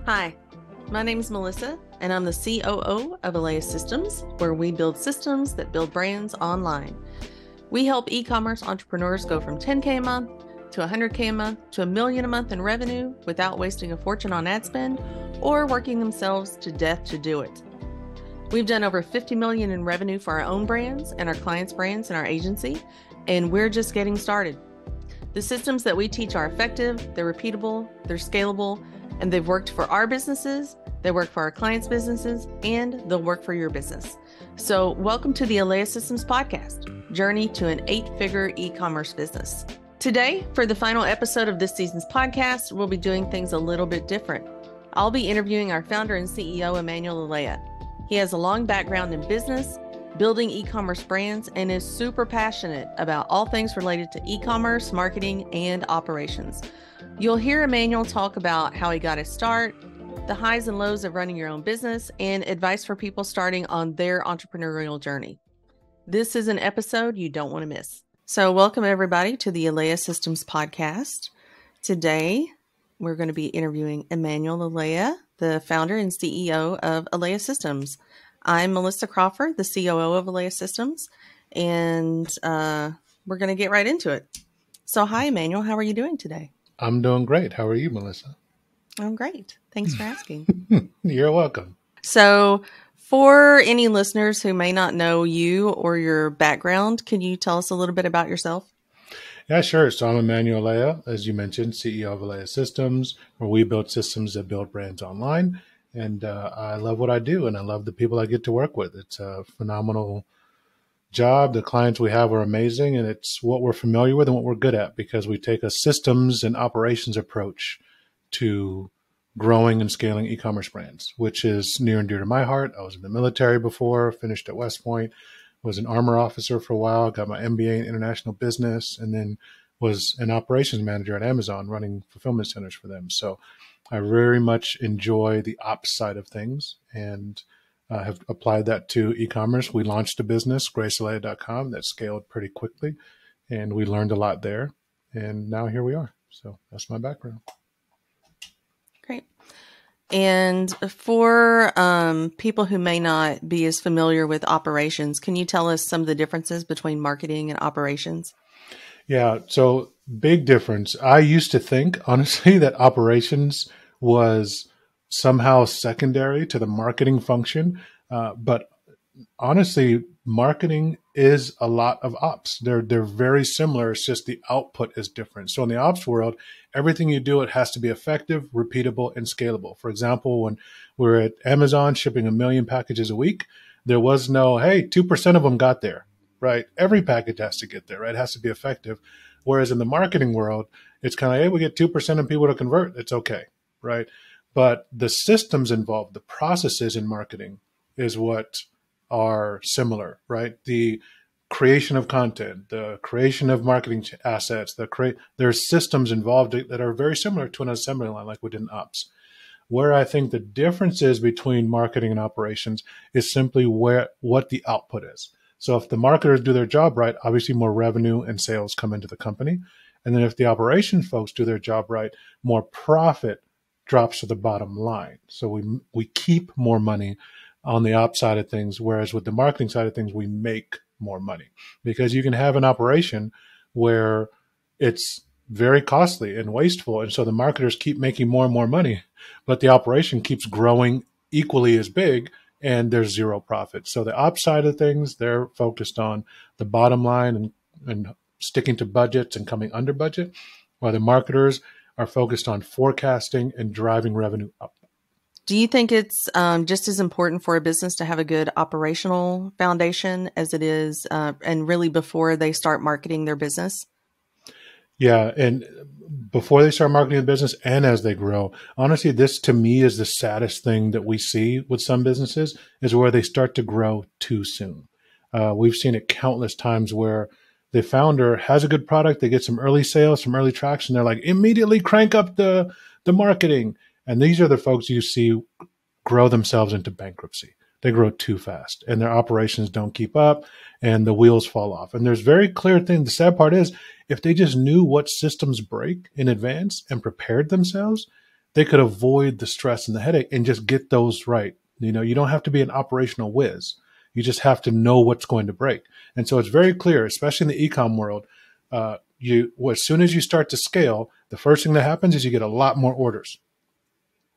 Hi, my name is Melissa, and I'm the COO of Eleyae Systems, where we build systems that build brands online. We help e-commerce entrepreneurs go from 10K a month to 100K a month to $1 million a month in revenue without wasting a fortune on ad spend or working themselves to death to do it. We've done over $50 million in revenue for our own brands and our clients' brands in our agency, and we're just getting started. The systems that we teach are effective, they're repeatable, they're scalable, and they've worked for our businesses, they work for our clients' businesses, and they'll work for your business. So welcome to the Eleyae Systems podcast, Journey to an 8-Figure e-commerce business. Today, for the final episode of this season's podcast, we'll be doing things a little bit different. I'll be interviewing our founder and CEO, Emmanuel Eleyae. He has a long background in business, building e-commerce brands, and is super passionate about all things related to e-commerce, marketing, and operations. You'll hear Emmanuel talk about how he got his start, the highs and lows of running your own business, and advice for people starting on their entrepreneurial journey. This is an episode you don't want to miss. So welcome everybody to the Eleyae Systems podcast. Today, we're going to be interviewing Emmanuel Eleyae, the founder and CEO of Eleyae Systems. I'm Melissa Crawford, the COO of Eleyae Systems, and we're going to get right into it. So hi, Emmanuel. How are you doing today? I'm doing great. How are you, Melissa? I'm great. Thanks for asking. You're welcome. So for any listeners who may not know you or your background, can you tell us a little bit about yourself? Yeah, sure. So I'm Emmanuel Eleyae, as you mentioned, CEO of Eleyae Systems, where we build systems that build brands online. And I love what I do, and I love the people I get to work with. It's a phenomenal job. The clients we have are amazing, and it's what we're familiar with and what we're good at, because we take a systems and operations approach to growing and scaling e-commerce brands, which is near and dear to my heart. I was in the military before, finished at West Point, was an armor officer for a while, got my MBA in international business, and then was an operations manager at Amazon running fulfillment centers for them. So I very much enjoy the ops side of things, and have applied that to e-commerce. We launched a business, gracelea.com, that scaled pretty quickly, and we learned a lot there. And now here we are. So that's my background. Great. And for people who may not be as familiar with operations, can you tell us some of the differences between marketing and operations? Yeah, so big difference. I used to think, honestly, that operations was somehow secondary to the marketing function. But honestly, marketing is a lot of ops. They're very similar. It's just the output is different. So in the ops world, everything you do, it has to be effective, repeatable, and scalable. For example, when we're at Amazon shipping 1 million packages a week, there was no, hey, 2% of them got there, right? Every package has to get there, right? It has to be effective. Whereas in the marketing world, it's kind of, hey, we get 2% of people to convert. It's okay, right? But the systems involved, the processes in marketing is what are similar, right? The creation of content, the creation of marketing assets, there's systems involved that are very similar to an assembly line like we did in ops. Where I think the difference is between marketing and operations is simply what the output is. So if the marketers do their job right, obviously more revenue and sales come into the company. And then if the operations folks do their job right, more profit drops to the bottom line. So we keep more money on the ops side of things, whereas with the marketing side of things, we make more money. Because you can have an operation where it's very costly and wasteful, and so the marketers keep making more and more money, but the operation keeps growing equally as big, and there's zero profit. So the ops side of things, they're focused on the bottom line and sticking to budgets and coming under budget, while the marketers are focused on forecasting and driving revenue up. Do you think it's just as important for a business to have a good operational foundation as it is, and really before they start marketing their business? Yeah, and before they start marketing the business and as they grow, honestly, this to me is the saddest thing that we see with some businesses is where they start to grow too soon. We've seen it countless times where the founder has a good product, they get some early sales, some early traction. They're like, immediately crank up the marketing. And these are the folks you see grow themselves into bankruptcy. They grow too fast and their operations don't keep up and the wheels fall off. And there's very clear thing. The sad part is if they just knew what systems break in advance and prepared themselves, they could avoid the stress and the headache and just get those right. You know, you don't have to be an operational whiz. You just have to know what's going to break. And so it's very clear, especially in the e-com world, as soon as you start to scale, the first thing that happens is you get a lot more orders,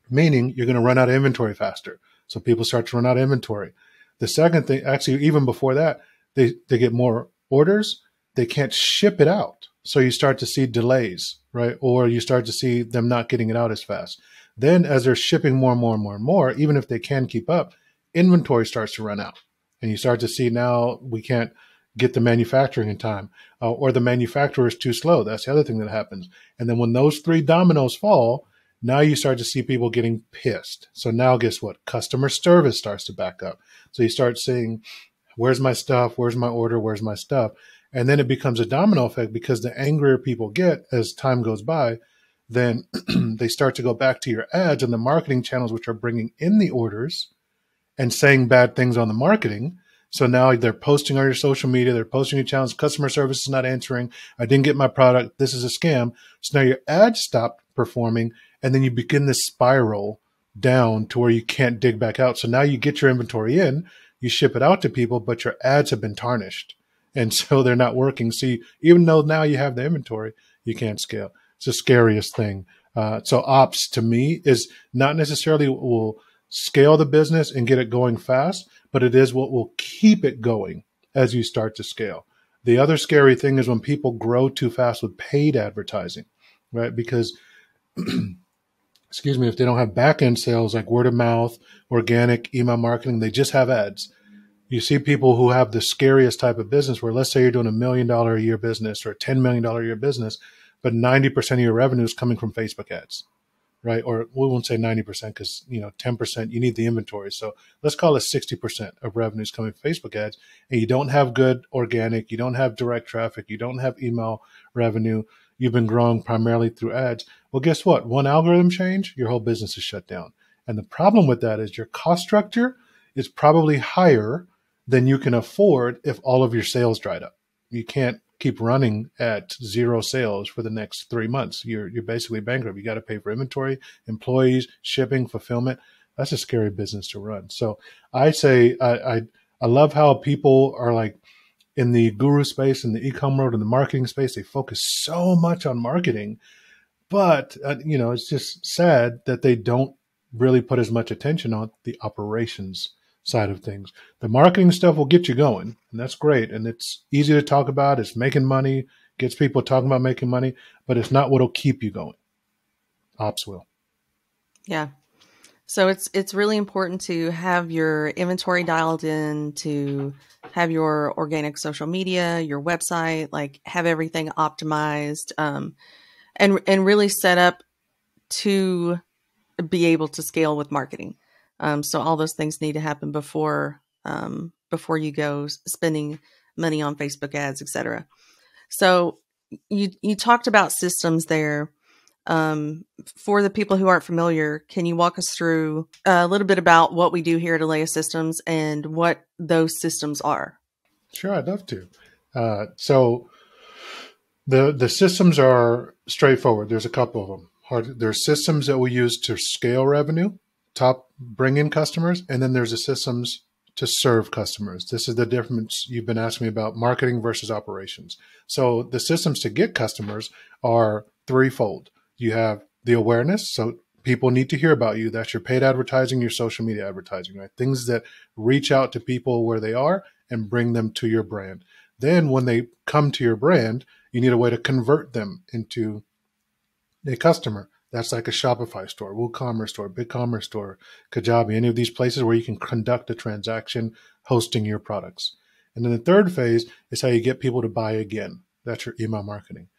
meaning you're going to run out of inventory faster. So people start to run out of inventory. The second thing, actually, even before that, they get more orders. They can't ship it out. So you start to see delays, right? Or you start to see them not getting it out as fast. Then as they're shipping more and more and more and more, even if they can keep up, inventory starts to run out. And you start to see now we can't get the manufacturing in time, or the manufacturer is too slow. That's the other thing that happens. And then when those three dominoes fall, now you start to see people getting pissed. So now guess what? Customer service starts to back up. So you start saying, where's my stuff? Where's my order? Where's my stuff? And then it becomes a domino effect, because the angrier people get as time goes by, then they start to go back to your ads and the marketing channels, which are bringing in the orders and saying bad things on the marketing. So now they're posting on your social media, they're posting your channels, customer service is not answering, I didn't get my product, this is a scam. So now your ads stop performing, and then you begin this spiral down to where you can't dig back out. So now you get your inventory in, you ship it out to people, but your ads have been tarnished. And so they're not working. So even though now you have the inventory, you can't scale. It's the scariest thing. So ops to me is not necessarily what will scale the business and get it going fast, but it is what will keep it going as you start to scale. The other scary thing is when people grow too fast with paid advertising, right? Because, excuse me, if they don't have back-end sales like word of mouth, organic, email marketing, they just have ads. You see people who have the scariest type of business where, let's say you're doing $1 million a year business or a $10 million a year business, but 90% of your revenue is coming from Facebook ads, right? Or we won't say 90% because, 10%, you need the inventory. So let's call it 60% of revenues coming from Facebook ads, and you don't have good organic, you don't have direct traffic, you don't have email revenue, you've been growing primarily through ads. Well, guess what? One algorithm change, your whole business is shut down. And the problem with that is your cost structure is probably higher than you can afford if all of your sales dried up. You can't keep running at zero sales for the next 3 months. You're basically bankrupt. You got to pay for inventory, employees, shipping, fulfillment. That's a scary business to run. So I say I love how people are like in the guru space, in the e-com world, in the marketing space. They focus so much on marketing, but it's just sad that they don't really put as much attention on the operations side of things. The marketing stuff will get you going, and that's great. And it's easy to talk about. It's making money, gets people talking about making money, but it's not what'll keep you going. Ops will. Yeah. So it's really important to have your inventory dialed in, to have your organic social media, your website, like have everything optimized, and really set up to be able to scale with marketing. So all those things need to happen before you go spending money on Facebook ads, etc. So you talked about systems there. For the people who aren't familiar, can you walk us through a little bit about what we do here at Eleyae Systems and what those systems are? Sure, I'd love to. So the systems are straightforward. There's a couple of them. There's systems that we use to scale revenue, bring in customers, and then there's the systems to serve customers. This is the difference you've been asking me about marketing versus operations. So the systems to get customers are threefold. You have the awareness. So people need to hear about you. That's your paid advertising, your social media advertising, right? Things that reach out to people where they are and bring them to your brand. Then when they come to your brand, you need a way to convert them into a customer. That's like a Shopify store, WooCommerce store, BigCommerce store, Kajabi, any of these places where you can conduct a transaction hosting your products. And then the third phase is how you get people to buy again. That's your email marketing.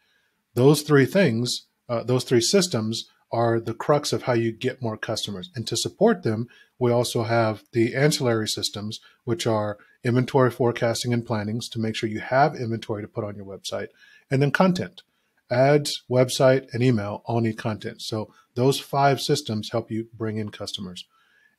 Those three things, those three systems are the crux of how you get more customers. And to support them, we also have the ancillary systems, which are inventory forecasting and plannings to make sure you have inventory to put on your website, and then content. Ads, website, and email all need content. So those 5 systems help you bring in customers.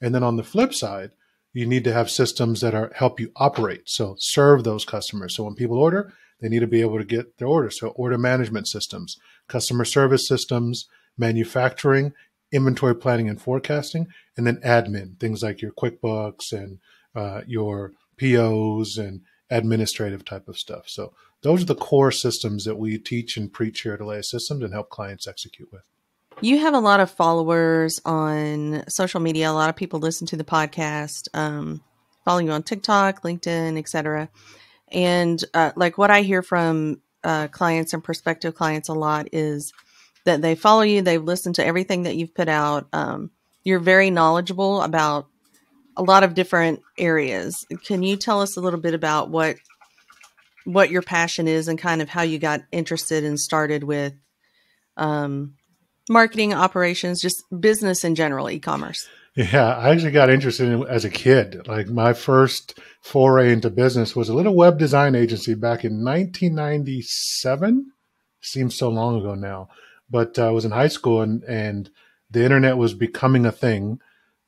And then on the flip side, you need to have systems that help you operate. So serve those customers. So when people order, they need to be able to get their orders. So order management systems, customer service systems, manufacturing, inventory planning and forecasting, and then admin, things like your QuickBooks and your POs and administrative type of stuff. So those are the core systems that we teach and preach here at Eleyae Systems and help clients execute with. You have a lot of followers on social media. A lot of people listen to the podcast, follow you on TikTok, LinkedIn, etc. And like what I hear from clients and prospective clients a lot is that they follow you. They've listened to everything that you've put out. You're very knowledgeable about a lot of different areas. Can you tell us a little bit about what your passion is and kind of how you got interested and started with marketing, operations, just business in general, e-commerce? Yeah, I actually got interested in it as a kid. Like my first foray into business was a little web design agency back in 1997. Seems so long ago now, but I was in high school and the internet was becoming a thing,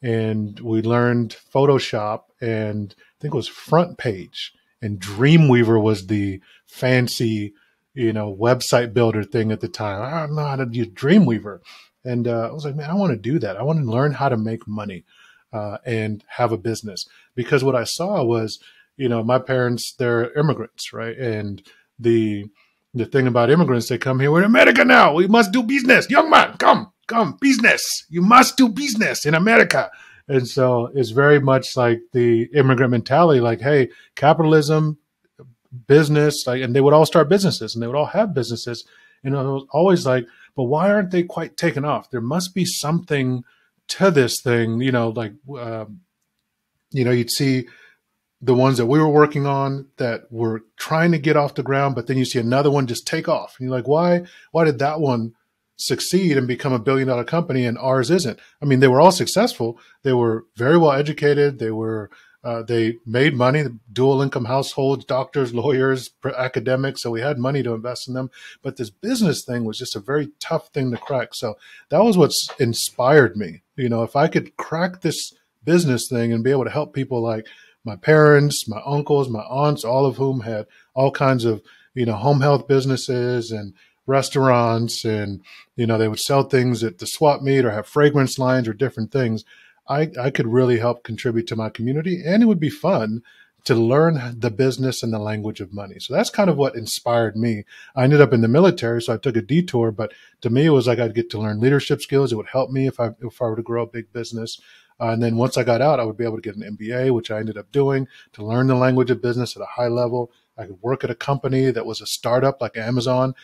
and we learned Photoshop and I think it was Front Page, and Dreamweaver was the fancy, website builder thing at the time. I don't know how to use Dreamweaver. And I was like, man, I want to do that. I want to learn how to make money and have a business. Because what I saw was, my parents, they're immigrants, right? And the thing about immigrants, they come here, we're in America now. We must do business. Young man, come, business. You must do business in America. And so it's very much like the immigrant mentality, like, hey, capitalism, business, like, and they would all start businesses and they would all have businesses. And I was always like, but why aren't they quite taken off? There must be something to this thing, you'd see the ones that we were working on that were trying to get off the ground, but then you see another one just take off. And you're like, why did that one succeed and become $1 billion company and ours isn't? I mean, they were all successful. They were very well educated. They made money, dual income households, doctors, lawyers, academics. So we had money to invest in them. But this business thing was just a very tough thing to crack. So that was what's inspired me. If I could crack this business thing and be able to help people like my parents, my uncles, my aunts, all of whom had all kinds of, home health businesses and restaurants, and, they would sell things at the swap meet or have fragrance lines or different things. I could really help contribute to my community, and it would be fun to learn the business and the language of money. So that's kind of what inspired me. I ended up in the military, so I took a detour, but to me, it was like I'd get to learn leadership skills. It would help me if I were to grow a big business. And then once I got out, I would be able to get an MBA, which I ended up doing, to learn the language of business at a high level. I could work at a company that was a startup like Amazon,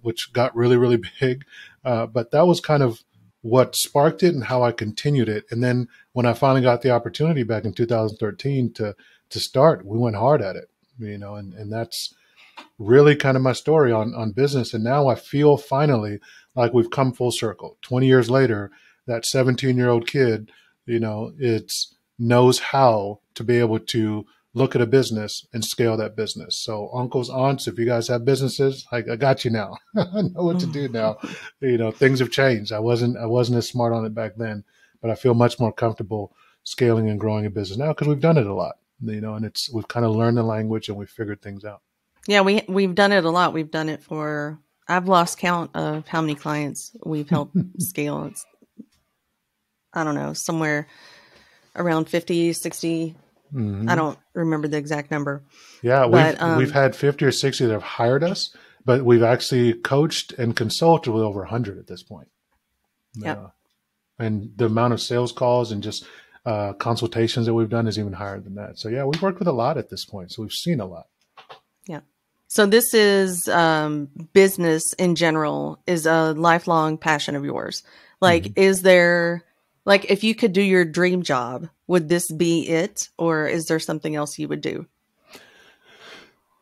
which got really, really big. But that was kind of what sparked it and how I continued it. And then when I finally got the opportunity back in 2013 to start, we went hard at it, and that's really kind of my story on business. And now I feel finally like we've come full circle. 20 years later, that 17-year-old kid, knows how to be able to look at a business and scale that business. So uncles, aunts, if you guys have businesses, I got you now. I know what to do now. Things have changed. I wasn't as smart on it back then, but I feel much more comfortable scaling and growing a business now because we've done it a lot, and we've kind of learned the language and we've figured things out. Yeah, we've done it a lot. We've done it for, I've lost count of how many clients we've helped scale. It's, I don't know, somewhere around 50, 60. Mm-hmm. I don't remember the exact number. Yeah, we've had 50 or 60 that have hired us, but we've actually coached and consulted with over 100 at this point. Yeah. And the amount of sales calls and just consultations that we've done is even higher than that. So yeah, we've worked with a lot at this point. So we've seen a lot. Yeah. So this is business in general is a lifelong passion of yours. Like, mm-hmm. Is there, like, if you could do your dream job, would this be it? Or is there something else you would do?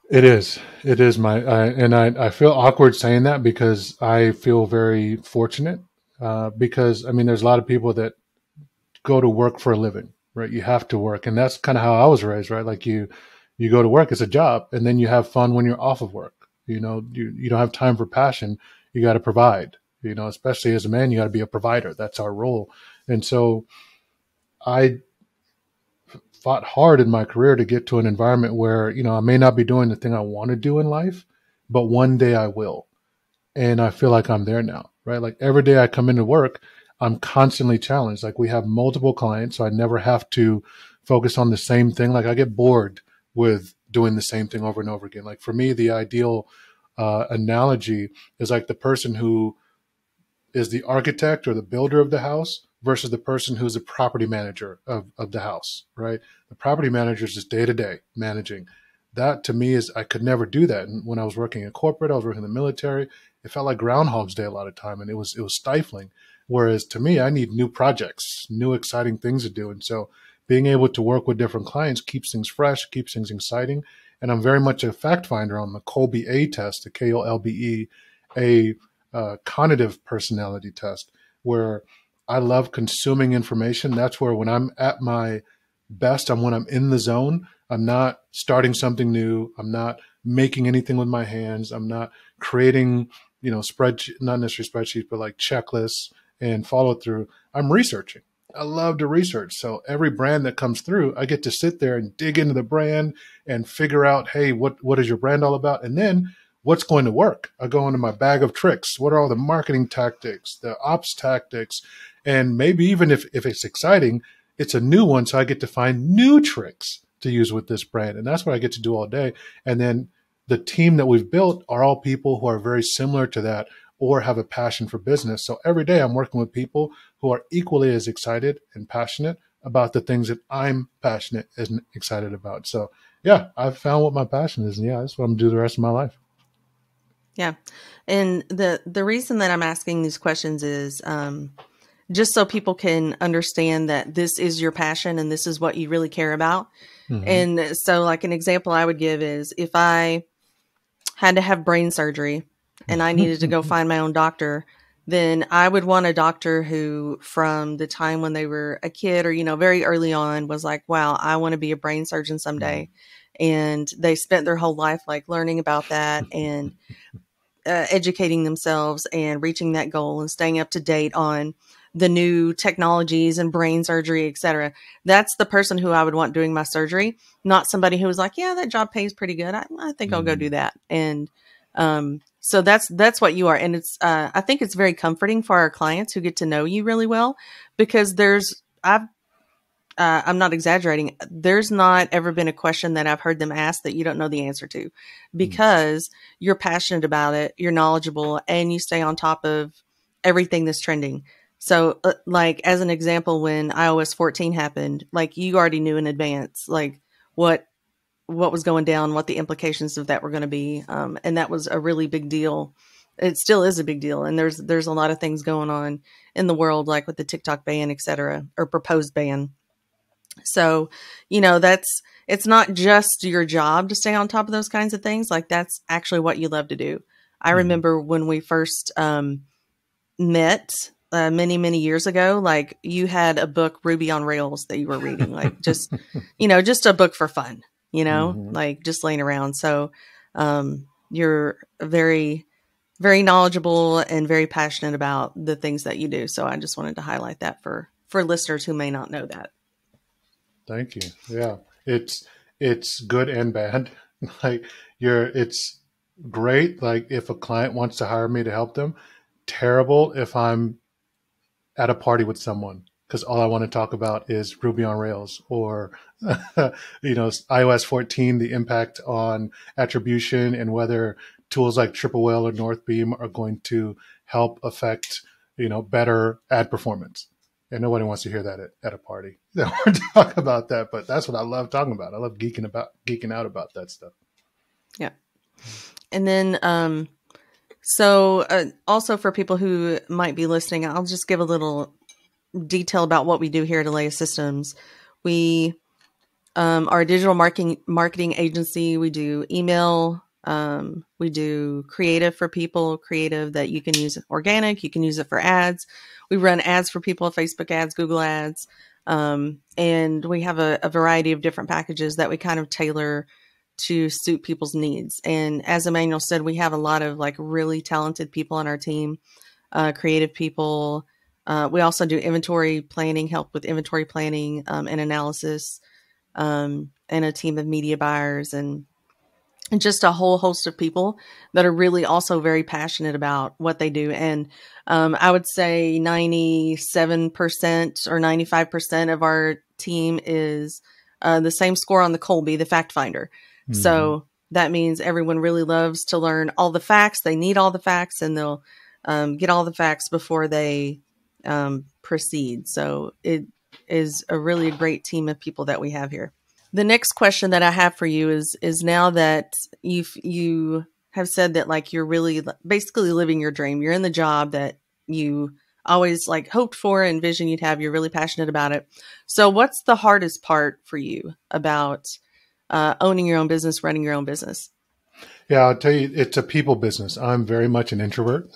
It is. It is I feel awkward saying that because I feel very fortunate because, I mean, there's a lot of people that go to work for a living, right? You have to work. And that's kind of how I was raised, right? Like you go to work, it's a job, and then you have fun when you're off of work. You don't have time for passion. You got to provide, especially as a man, you got to be a provider. That's our role. And so I fought hard in my career to get to an environment where, I may not be doing the thing I want to do in life, but one day I will. And I feel like I'm there now, right? Like every day I come into work, I'm constantly challenged. Like, we have multiple clients, so I never have to focus on the same thing. Like, I get bored with doing the same thing over and over again. Like, for me, the ideal analogy is like the person who is the architect or the builder of the house versus the person who's the property manager of the house, right? The property manager is just day to day managing. That to me is, I could never do that. And when I was working in corporate, I was working in the military, it felt like Groundhog's Day a lot of time, and it was stifling. Whereas to me, I need new projects, new exciting things to do. And so being able to work with different clients keeps things fresh, keeps things exciting. And I'm very much a fact finder on the Kolbe A test, the KOLBE, cognitive personality test, where I love consuming information. That's where, when I'm at my best, when I'm in the zone. I'm not starting something new. I'm not making anything with my hands. I'm not creating, spreadsheet, not necessarily spreadsheets, but like checklists and follow through. I'm researching. I love to research. So every brand that comes through, I get to sit there and dig into the brand and figure out, hey, what is your brand all about? And then what's going to work? I go into my bag of tricks. What are all the marketing tactics, the ops tactics? And maybe even if it's exciting, it's a new one. So I get to find new tricks to use with this brand. And that's what I get to do all day. And then the team that we've built are all people who are very similar to that or have a passion for business. So every day I'm working with people who are equally as excited and passionate about the things that I'm passionate and excited about. So yeah, I've found what my passion is. And yeah, that's what I'm going to do the rest of my life. Yeah. And the reason that I'm asking these questions is just so people can understand that this is your passion and this is what you really care about. Mm-hmm. And so like an example I would give is, if I had to have brain surgery and I needed to go find my own doctor, then I would want a doctor who, from the time when they were a kid or, very early on, was like, wow, I want to be a brain surgeon someday. And they spent their whole life like learning about that and educating themselves and reaching that goal and staying up to date on the new technologies and brain surgery, et cetera. That's the person who I would want doing my surgery, not somebody who was like, yeah, that job pays pretty good. I think I'll go do that. And so that's what you are. And it's I think it's very comforting for our clients who get to know you really well, because I'm not exaggerating. There's not ever been a question that I've heard them ask that you don't know the answer to, because you're passionate about it, you're knowledgeable, and you stay on top of everything that's trending. So like, as an example, when iOS 14 happened, like, you already knew in advance, like what was going down, what the implications of that were going to be. And that was a really big deal. It still is a big deal. And there's a lot of things going on in the world, like with the TikTok ban, et cetera, or proposed ban. So, it's not just your job to stay on top of those kinds of things. Like, that's actually what you love to do. I remember when we first met many, many years ago, like, you had a book, Ruby on Rails, that you were reading, like just, just a book for fun, like just laying around. So you're very, very knowledgeable and very passionate about the things that you do. So I just wanted to highlight that for listeners who may not know that. Thank you. Yeah, it's good and bad. Like, it's great. Like, if a client wants to hire me to help them, terrible if I'm at a party with someone, because all I want to talk about is Ruby on Rails or, iOS 14, the impact on attribution and whether tools like Triple Whale or Northbeam are going to help affect, better ad performance. And nobody wants to hear that at a party. They don't want to talk about that, but that's what I love talking about. I love geeking out about that stuff. Yeah. And then, so also for people who might be listening, I'll just give a little detail about what we do here at Eleyae Systems. We are a digital marketing agency. We do email. We do creative for people, creative that you can use organic. You can use it for ads. We run ads for people, Facebook ads, Google ads. And we have a variety of different packages that we kind of tailor to suit people's needs. And as Emmanuel said, we have a lot of like really talented people on our team, creative people. We also do inventory planning, help with inventory planning and analysis, and a team of media buyers and and just a whole host of people that are really also very passionate about what they do. And I would say 97% or 95% of our team is the same score on the Colby, the fact finder. Mm-hmm. So that means everyone really loves to learn all the facts. They need all the facts, and they'll get all the facts before they proceed. So it is a really great team of people that we have here. The next question that I have for you is now that you have said that like you're really basically living your dream. You're in the job that you always like hoped for, envisioned you'd have. You're really passionate about it. So what's the hardest part for you about owning your own business, running your own business? Yeah, I'll tell you, it's a people business. I'm very much an introvert.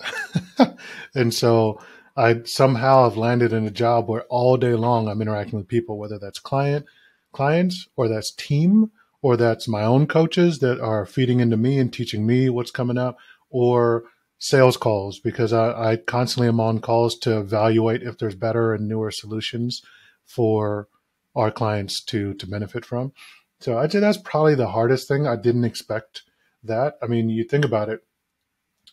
And so I somehow have landed in a job where all day long I'm interacting with people, whether that's clients, or that's team, or that's my own coaches that are feeding into me and teaching me what's coming up, or sales calls, because I constantly am on calls to evaluate if there's better and newer solutions for our clients to benefit from. So I'd say that's probably the hardest thing. I didn't expect that. I mean, you think about it,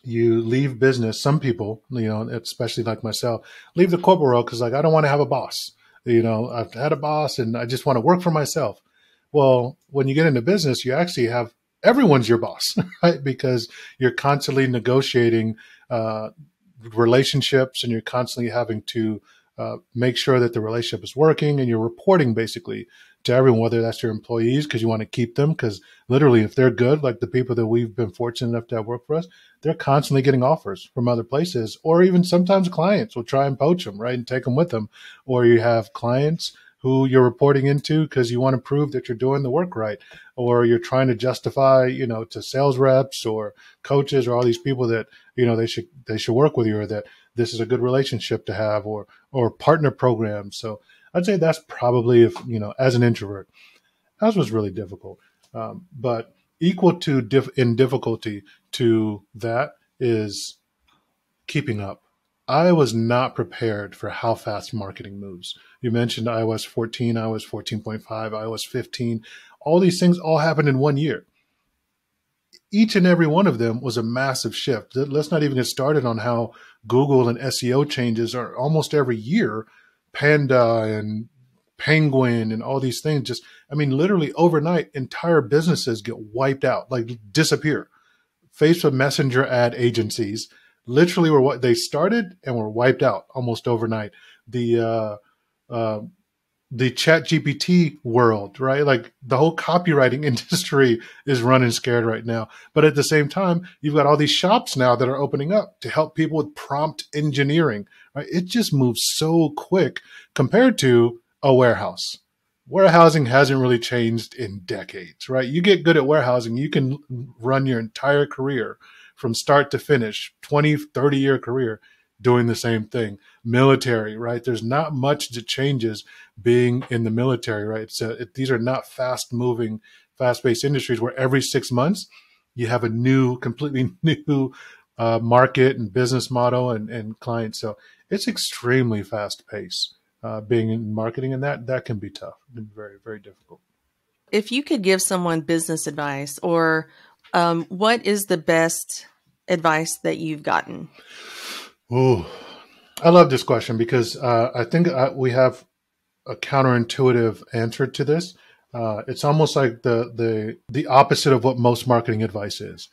you leave business. Some people, especially like myself, leave the corporate world because like, I don't want to have a boss. I've had a boss and I just want to work for myself. Well, when you get into business, you actually have everyone's your boss, right? Because you're constantly negotiating relationships, and you're constantly having to make sure that the relationship is working, and you're reporting basically to everyone, whether that's your employees because you want to keep them, because literally if they're good, like the people that we've been fortunate enough to have work for us, they're constantly getting offers from other places, or even sometimes clients will try and poach them, right, and take them with them. Or you have clients who you're reporting into because you want to prove that you're doing the work right, or you're trying to justify, to sales reps or coaches or all these people that, they should work with you, or that this is a good relationship to have, or partner programs. So I'd say that's probably, if, as an introvert, that was really difficult. But equal to in difficulty to that is keeping up. I was not prepared for how fast marketing moves. You mentioned iOS 14, iOS 14.5, iOS 15. All these things all happened in 1 year. Each and every one of them was a massive shift. Let's not even get started on how Google and SEO changes are almost every year. Panda and Penguin and all these things literally overnight, entire businesses get wiped out, like disappear. Facebook Messenger ad agencies literally were what they started and were wiped out almost overnight. The Chat GPT world, right? Like the whole copywriting industry is running scared right now. But at the same time, you've got all these shops now that are opening up to help people with prompt engineering, right? It just moves so quick compared to a warehouse. Warehousing hasn't really changed in decades, right? You get good at warehousing, you can run your entire career from start to finish, 20, 30-year career doing the same thing. Military, right? There's not much that changes being in the military, right? These are not fast-moving, fast-paced industries where every 6 months you have a completely new market and business model and clients. So it's extremely fast-paced. Being in marketing, and that can be tough and very, very difficult. If you could give someone business advice, or what is the best advice that you've gotten? Oh, I love this question because I think we have a counterintuitive answer to this. It's almost like the opposite of what most marketing advice is.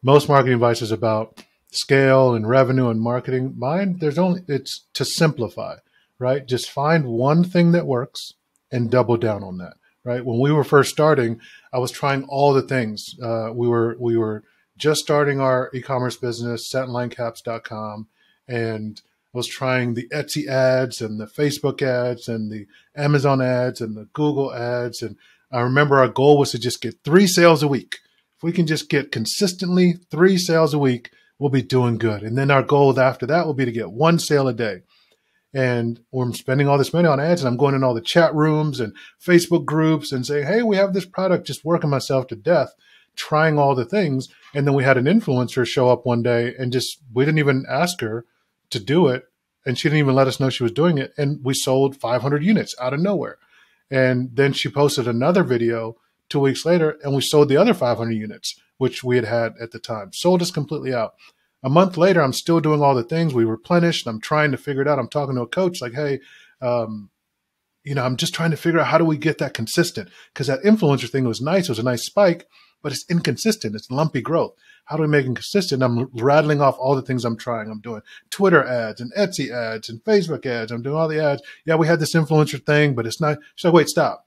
Most marketing advice is about scale and revenue and marketing. Mine, it's to simplify. Right? Just find one thing that works and double down on that. Right? When we were first starting, I was trying all the things. We were just starting our e-commerce business, setlinecaps.com, and I was trying the Etsy ads and the Facebook ads and the Amazon ads and the Google ads. And I remember our goal was to just get 3 sales a week. If we can just get consistently 3 sales a week, we'll be doing good. And then our goal after that will be to get 1 sale a day. And I'm spending all this money on ads, and I'm going in all the chat rooms and Facebook groups and saying, hey, we have this product, just working myself to death, trying all the things. And then we had an influencer show up one day and we didn't even ask her to do it. And she didn't even let us know she was doing it. And we sold 500 units out of nowhere. And then she posted another video 2 weeks later, and we sold the other 500 units which we had at the time. Sold us completely out. A month later, I'm still doing all the things. We replenished. I'm trying to figure it out. I'm talking to a coach like, hey, I'm just trying to figure out how do we get that consistent? Because that influencer thing was nice. It was a nice spike, but it's inconsistent. It's lumpy growth. How do we make it consistent? I'm rattling off all the things I'm trying. I'm doing Twitter ads and Etsy ads and Facebook ads. I'm doing all the ads. Yeah, we had this influencer thing, but it's not. So wait, stop.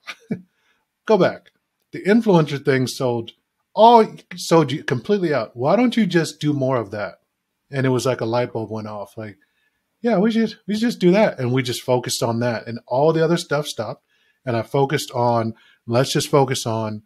Go back. The influencer thing sold you completely out. Why don't you just do more of that? And it was like a light bulb went off. Like, yeah, we should just do that. And we just focused on that. And all the other stuff stopped. And I focused on, let's just focus on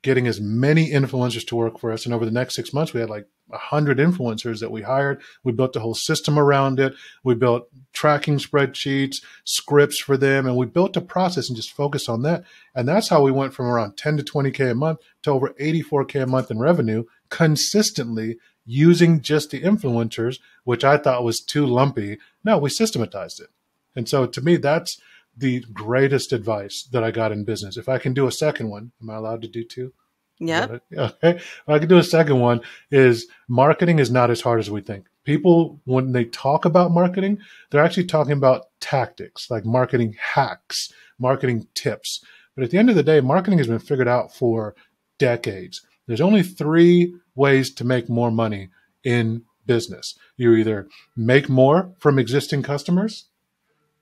getting as many influencers to work for us. And over the next 6 months, we had like 100 influencers that we hired. We built a whole system around it. We built tracking spreadsheets, scripts for them, and we built a process and just focused on that. And that's how we went from around 10 to 20K a month to over 84K a month in revenue consistently using just the influencers, which I thought was too lumpy. No, we systematized it. And so to me, that's the greatest advice that I got in business. If I can do a second one, am I allowed to do two? Yeah. Okay. If I can do a second one, is marketing is not as hard as we think. People, when they talk about marketing, they're actually talking about tactics, like marketing hacks, marketing tips. But at the end of the day, marketing has been figured out for decades. There's only 3 ways to make more money in business. You either make more from existing customers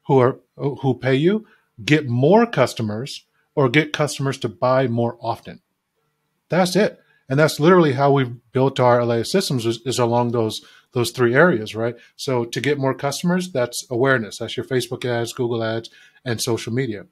who pay you, get more customers, or get customers to buy more often. That's it. And that's literally how we've built our Eleyae Systems is along those 3 areas, right? So to get more customers, that's awareness. That's your Facebook ads, Google ads, and social media.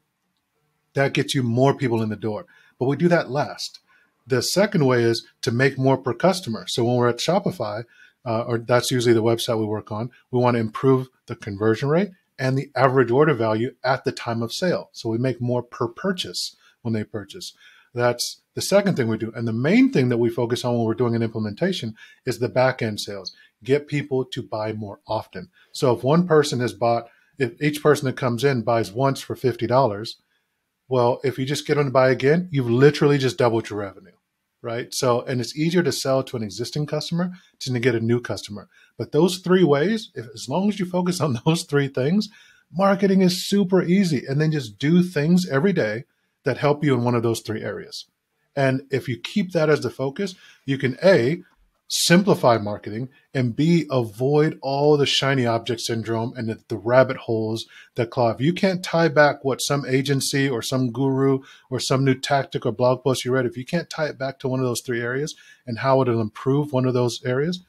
That gets you more people in the door. But we do that last. The second way is to make more per customer. So when we're at Shopify, or that's usually the website we work on, we want to improve the conversion rate and the average order value at the time of sale. So we make more per purchase when they purchase. That's the second thing we do. And the main thing that we focus on when we're doing an implementation is the back end sales. Get people to buy more often. So if one person has bought, if each person that comes in buys once for $50, well, if you just get them to buy again, you've literally just doubled your revenue, right? So, and it's easier to sell to an existing customer than to get a new customer. But those 3 ways, as long as you focus on those 3 things, marketing is super easy. And then just do things every day that help you in one of those 3 areas. And if you keep that as the focus, you can A, simplify marketing, and B, avoid all the shiny object syndrome and the rabbit holes that claw. If you can't tie back what some agency or some guru or some new tactic or blog post you read, if you can't tie it back to one of those 3 areas and how it'll improve one of those areas,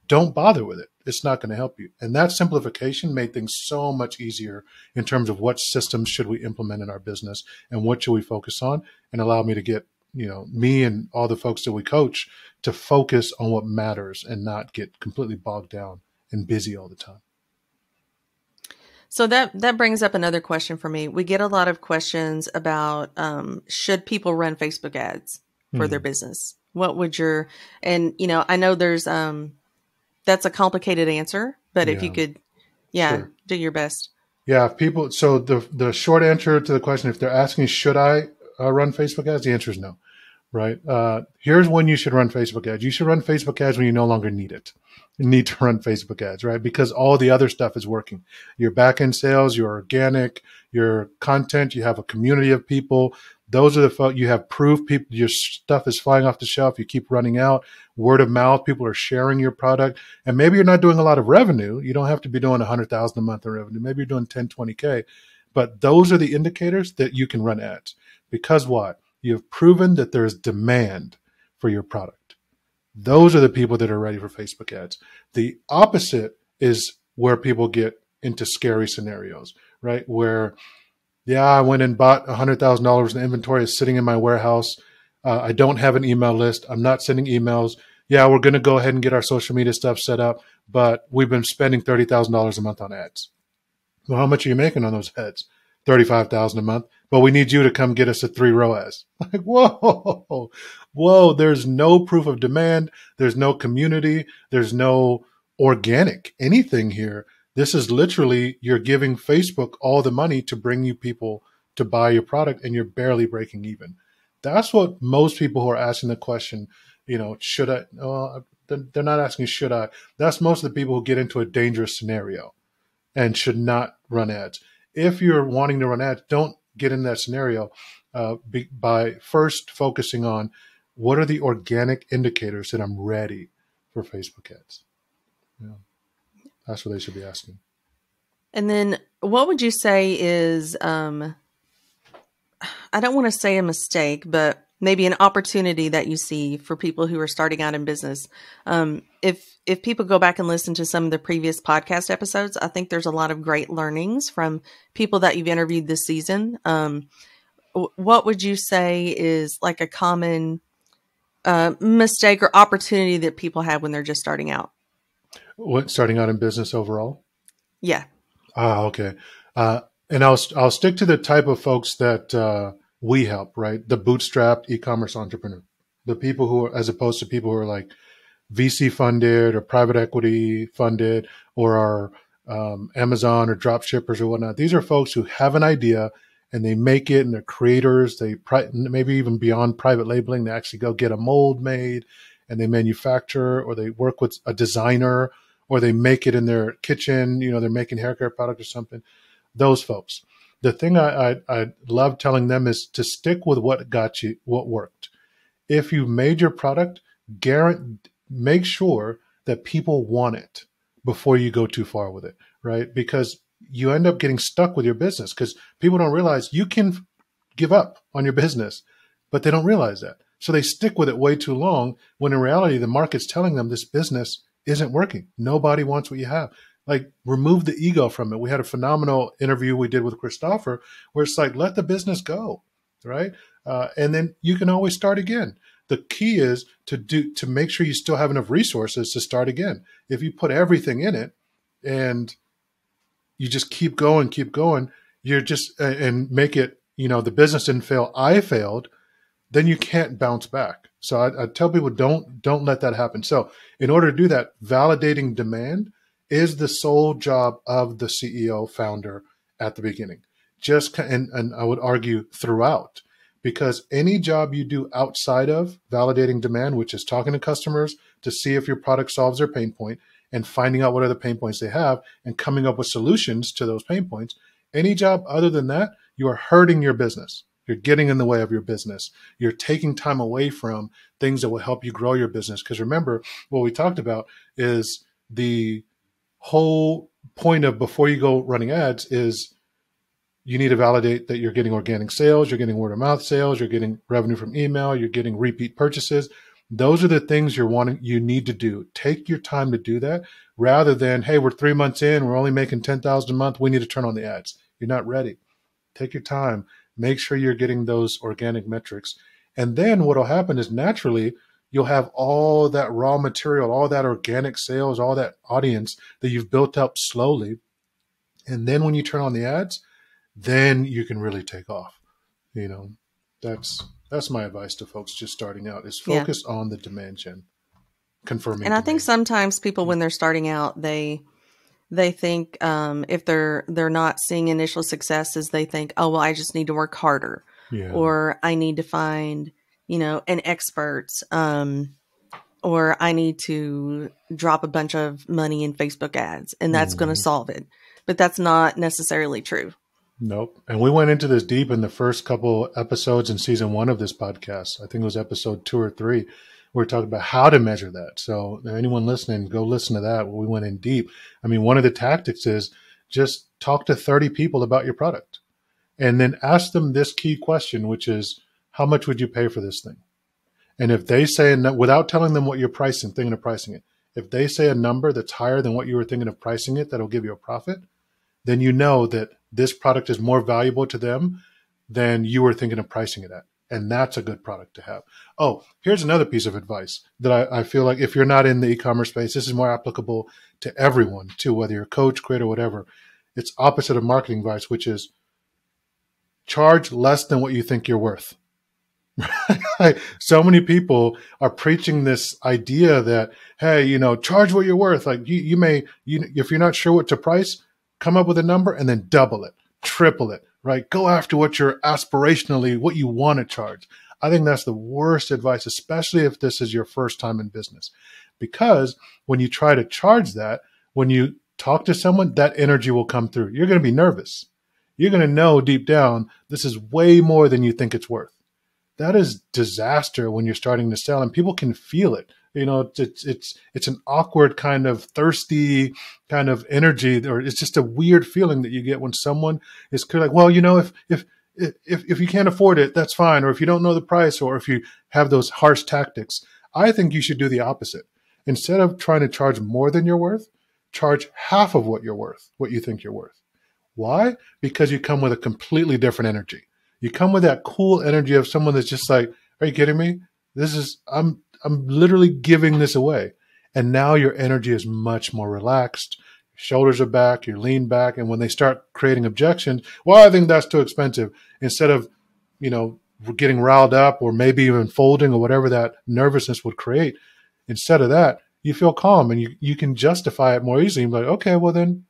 don't bother with it. It's not going to help you. And that simplification made things so much easier in terms of what systems should we implement in our business and what should we focus on, and allow me to get, me and all the folks that we coach to focus on what matters and not get completely bogged down and busy all the time. So that brings up another question for me. We get a lot of questions about should people run Facebook ads for their business? What would I know there's that's a complicated answer, but if you could, sure, do your best. Yeah, people. So the short answer to the question, if they're asking, should I run Facebook ads? The answer is no. Right. Here's when you should run Facebook ads. You should run Facebook ads when you no longer need it. You need to run Facebook ads, right? Because all the other stuff is working. Your back-end sales, your organic, your content, you have a community of people. Those are you have proof. People, your stuff is flying off the shelf. You keep running out. Word of mouth. People are sharing your product. And maybe you're not doing a lot of revenue. You don't have to be doing 100,000 a month in revenue. Maybe you're doing 10, 20K. But those are the indicators that you can run ads. Because what? You have proven that there is demand for your product. Those are the people that are ready for Facebook ads. The opposite is where people get into scary scenarios, right? Where, I went and bought $100,000 in inventory. It's sitting in my warehouse. I don't have an email list. I'm not sending emails. We're going to go ahead and get our social media stuff set up, but we've been spending $30,000 a month on ads. Well, how much are you making on those ads? $35,000 a month. But we need you to come get us a 3 ROAS. Like, whoa, there's no proof of demand. There's no community. There's no organic anything here. This is literally, you're giving Facebook all the money to bring you people to buy your product, and you're barely breaking even. That's what most people who are asking the question Should I? They're not asking should I. That's most of the people who get into a dangerous scenario and should not run ads. If you're wanting to run ads, don't get in that scenario by first focusing on what are the organic indicators that I'm ready for Facebook ads. Yeah. That's what they should be asking. And then what would you say is, I don't want to say a mistake, but maybe an opportunity that you see for people who are starting out in business? If people go back and listen to some of the previous podcast episodes, I think there's a lot of great learnings from people that you've interviewed this season. What would you say is like a common mistake or opportunity that people have when they're just starting out? What, starting out in business overall? Yeah. Okay. And I'll stick to the type of folks that we help, right? The bootstrapped e-commerce entrepreneur, the people who are, as opposed to people who are like VC funded or private equity funded or are Amazon or drop shippers or whatnot. These are folks who have an idea and they make it, and they're creators. They maybe even beyond private labeling, they actually go get a mold made and they manufacture, or they work with a designer, or they make it in their kitchen. They're making hair care product or something. Those folks. The thing I love telling them is to stick with what got you, what worked. If you made your product, make sure that people want it before you go too far with it, right? Because you end up getting stuck with your business because people don't realize you can give up on your business, but they don't realize that. So they stick with it way too long when in reality, the market's telling them this business isn't working. Nobody wants what you have. Like, remove the ego from it. We had a phenomenal interview we did with Christopher where it's like, let the business go, right? And then you can always start again. The key is to make sure you still have enough resources to start again. If you put everything in it and you just keep going, you're just, and make it, the business didn't fail, I failed, then you can't bounce back. So I tell people, don't let that happen. So in order to do that, validating demand is the sole job of the CEO founder at the beginning. And I would argue throughout, because any job you do outside of validating demand, which is talking to customers to see if your product solves their pain point and finding out what are the pain points they have and coming up with solutions to those pain points, any job other than that, you are hurting your business. You're getting in the way of your business. You're taking time away from things that will help you grow your business. Because remember, what we talked about is the whole point of before you go running ads is you need to validate that you're getting organic sales, you're getting word of mouth sales, you're getting revenue from email, you're getting repeat purchases. Those are the things you need to do. Take your time to do that rather than, hey, we're 3 months in, we're only making $10,000 a month, we need to turn on the ads. You're not ready. Take your time. Make sure you're getting those organic metrics. And then what will happen is naturally you'll have all that raw material, all that organic sales, all that audience that you've built up slowly. And then when you turn on the ads, then you can really take off. That's my advice to folks just starting out, is focus on the demand gen, confirming. And I think sometimes people, when they're starting out, they think if they're not seeing initial successes, they think, oh, well, I just need to work harder, or I need to find, an expert, or I need to drop a bunch of money in Facebook ads, and that's going to solve it. But that's not necessarily true. Nope. And we went into this deep in the first couple episodes in season 1 of this podcast. I think it was episode 2 or 3. We talking about how to measure that. So anyone listening, go listen to that. We went in deep. I mean, one of the tactics is just talk to 30 people about your product and then ask them this key question, which is, how much would you pay for this thing? And if they say, without telling them what you're thinking of pricing it, if they say a number that's higher than what you were thinking of pricing it, that'll give you a profit, then you know that this product is more valuable to them than you were thinking of pricing it at. And that's a good product to have. Oh, here's another piece of advice that I feel like if you're not in the e-commerce space, this is more applicable to everyone too, whether you're a coach, creator, whatever. It's opposite of marketing advice, which is charge less than what you think you're worth. So many people are preaching this idea that, hey, charge what you're worth. Like if you're not sure what to price, come up with a number and then double it, triple it, right? Go after what you're aspirationally, what you want to charge. I think that's the worst advice, especially if this is your first time in business. Because when you try to charge that, when you talk to someone, that energy will come through. You're going to be nervous. You're going to know deep down, this is way more than you think it's worth. That is disaster when you're starting to sell, and people can feel it. You know, it's an awkward kind of thirsty kind of energy, or it's just a weird feeling that you get when someone is kind of like, well, you know, if you can't afford it, that's fine. Or if you don't know the price, or if you have those harsh tactics, I think you should do the opposite. Instead of trying to charge more than you're worth, charge half of what you're worth, what you think you're worth. Why? Because you come with a completely different energy. You come with that cool energy of someone that's just like, are you kidding me? I'm literally giving this away. And now your energy is much more relaxed. Your shoulders are back, you're lean back. And when they start creating objections, well, I think that's too expensive. Instead of, you know, getting riled up or maybe even folding or whatever that nervousness would create, instead of that, you feel calm and you can justify it more easily. You're like, okay, well then